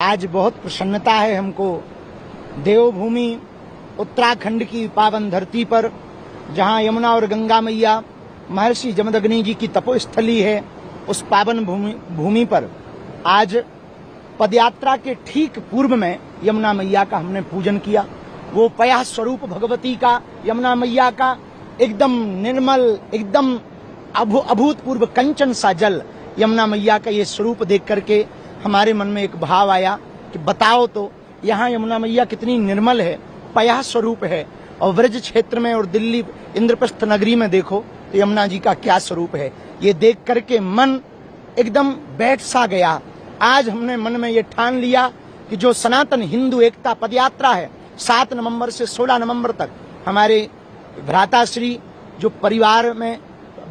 आज बहुत प्रसन्नता है हमको देवभूमि उत्तराखंड की पावन धरती पर, जहां यमुना और गंगा मैया महर्षि जमदग्नि जी की तपोस्थली है, उस पावन भूमि पर आज पदयात्रा के ठीक पूर्व में यमुना मैया का हमने पूजन किया। वो पया स्वरूप भगवती का, यमुना मैया का एकदम निर्मल, एकदम अभूतपूर्व कंचन सा जल, यमुना मैया का ये स्वरूप देख करके हमारे मन में एक भाव आया कि बताओ तो यहाँ यमुना मैया कितनी निर्मल है, पया स्वरूप है, और ब्रज क्षेत्र में और दिल्ली इंद्रप्रस्थ नगरी में देखो तो यमुना जी का क्या स्वरूप है। ये देख करके मन एकदम बैठ सा गया। आज हमने मन में ये ठान लिया कि जो सनातन हिंदू एकता पदयात्रा है 7 नवंबर से 16 नवंबर तक, हमारे भ्राताश्री जो परिवार में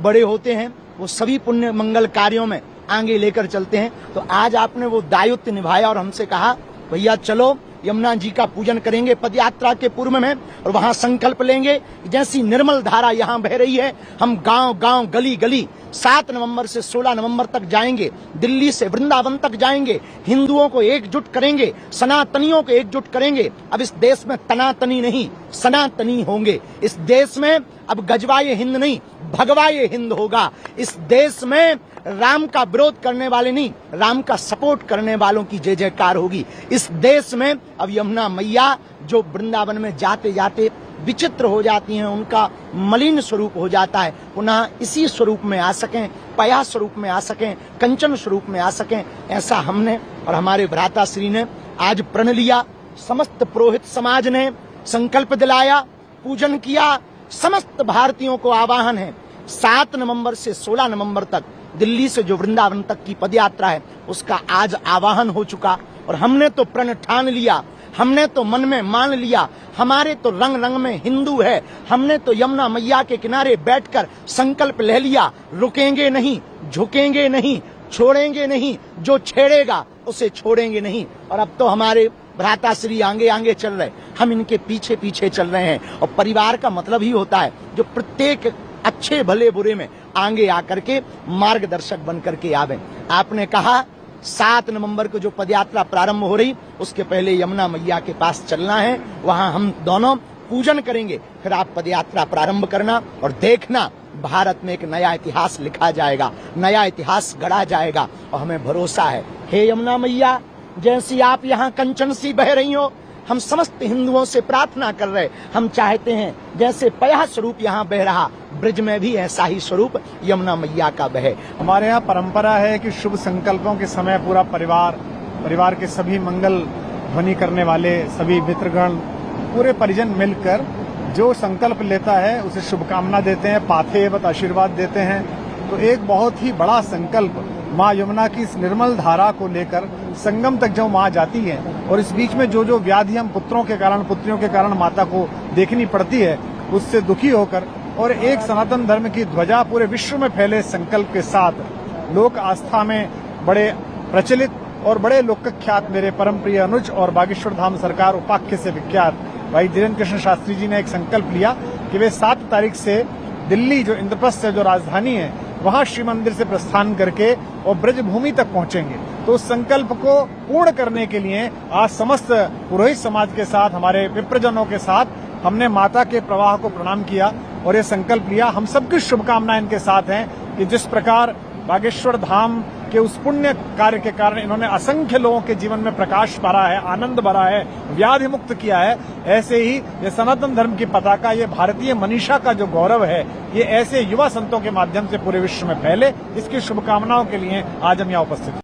बड़े होते हैं वो सभी पुण्य मंगल कार्यों में आगे लेकर चलते हैं। तो आज आपने वो दायित्व निभाया और हमसे कहा भैया चलो यमुना जी का पूजन करेंगे पदयात्रा के पूर्व में, और वहां संकल्प लेंगे जैसी निर्मल धारा यहाँ बह रही है, हम गांव गांव गली गली 7 नवंबर से 16 नवंबर तक जाएंगे, दिल्ली से वृंदावन तक जाएंगे, हिंदुओं को एकजुट करेंगे, सनातनियों को एकजुट करेंगे। अब इस देश में तनातनी नहीं, सनातनी होंगे। इस देश में अब गजवाए हिंद नहीं, भगवाए हिंद होगा। इस देश में राम का विरोध करने वाले नहीं, राम का सपोर्ट करने वालों की जय जयकार होगी। इस देश में अब यमुना मैया जो वृंदावन में जाते जाते विचित्र हो जाती हैं, उनका मलिन स्वरूप हो जाता है, पुनः इसी स्वरूप में आ सकें, पया स्वरूप में आ सकें, कंचन स्वरूप में आ सकें, ऐसा हमने और हमारे भ्राताश्री ने आज प्रण लिया। समस्त पुरोहित समाज ने संकल्प दिलाया, पूजन किया। समस्त भारतीयों को आह्वान है 7 नवंबर से 16 नवंबर तक दिल्ली से जो वृंदावन तक की पदयात्रा है उसका आज आह्वान हो चुका, और हमने तो प्रण ठान लिया, हमने तो मन में मान लिया, हमारे तो रंग रंग में हिंदू है। हमने तो यमुना मैया के किनारे बैठकर संकल्प ले लिया, रुकेंगे नहीं, झुकेंगे नहीं, छोड़ेंगे नहीं, जो छेड़ेगा उसे छोड़ेंगे नहीं। और अब तो हमारे भ्राताश्री आगे आगे चल रहे, हम इनके पीछे पीछे चल रहे हैं। और परिवार का मतलब ही होता है जो प्रत्येक अच्छे भले बुरे में आगे आकर के मार्गदर्शक बन करके आवे। आपने कहा 7 नवंबर को जो पदयात्रा प्रारंभ हो रही, उसके पहले यमुना मैया के पास चलना है, वहां हम दोनों पूजन करेंगे, फिर आप पदयात्रा प्रारंभ करना और देखना भारत में एक नया इतिहास लिखा जाएगा, नया इतिहास गढ़ा जाएगा। और हमें भरोसा है, हे यमुना मैया जैसी आप यहाँ कंचन सी बह रही हो, हम समस्त हिंदुओं से प्रार्थना कर रहे, हम चाहते हैं जैसे पया स्वरूप यहाँ बह रहा, ब्रज में भी ऐसा ही स्वरूप यमुना मैया का बहे। हमारे यहाँ परंपरा है कि शुभ संकल्पों के समय पूरा परिवार के सभी मंगल ध्वनि करने वाले सभी मित्रगण, पूरे परिजन मिलकर जो संकल्प लेता है उसे शुभकामना देते हैं, पाथेवत आशीर्वाद देते हैं। तो एक बहुत ही बड़ा संकल्प माँ यमुना की इस निर्मल धारा को लेकर संगम तक जो माँ जाती है, और इस बीच में जो व्याधि हम पुत्रों के कारण, पुत्रियों के कारण माता को देखनी पड़ती है, उससे दुखी होकर और एक सनातन धर्म की ध्वजा पूरे विश्व में फैले संकल्प के साथ लोक आस्था में बड़े प्रचलित और बड़े लोकख्यात मेरे परम प्रिय अनुज और बागेश्वर धाम सरकार उपाख्य से विख्यात भाई धीरेन्द्र कृष्ण शास्त्री जी ने एक संकल्प लिया कि वे 7 तारीख से दिल्ली जो इंद्रप्रस्थ जो राजधानी है वहां श्री मंदिर से प्रस्थान करके और ब्रज भूमि तक पहुंचेंगे। तो उस संकल्प को पूर्ण करने के लिए आज समस्त पुरोहित समाज के साथ, हमारे विप्रजनों के साथ हमने माता के प्रवाह को प्रणाम किया और ये संकल्प लिया। हम सबकी शुभकामनाएं इनके साथ हैं कि जिस प्रकार बागेश्वर धाम के उस पुण्य कार्य के कारण इन्होंने असंख्य लोगों के जीवन में प्रकाश भरा है, आनंद भरा है, व्याधि मुक्त किया है, ऐसे ही ये सनातन धर्म की पताका, ये भारतीय मनीषा का जो गौरव है, ये ऐसे युवा संतों के माध्यम से पूरे विश्व में फैले, इसकी शुभकामनाओं के लिए आज हम यहाँ उपस्थित हैं।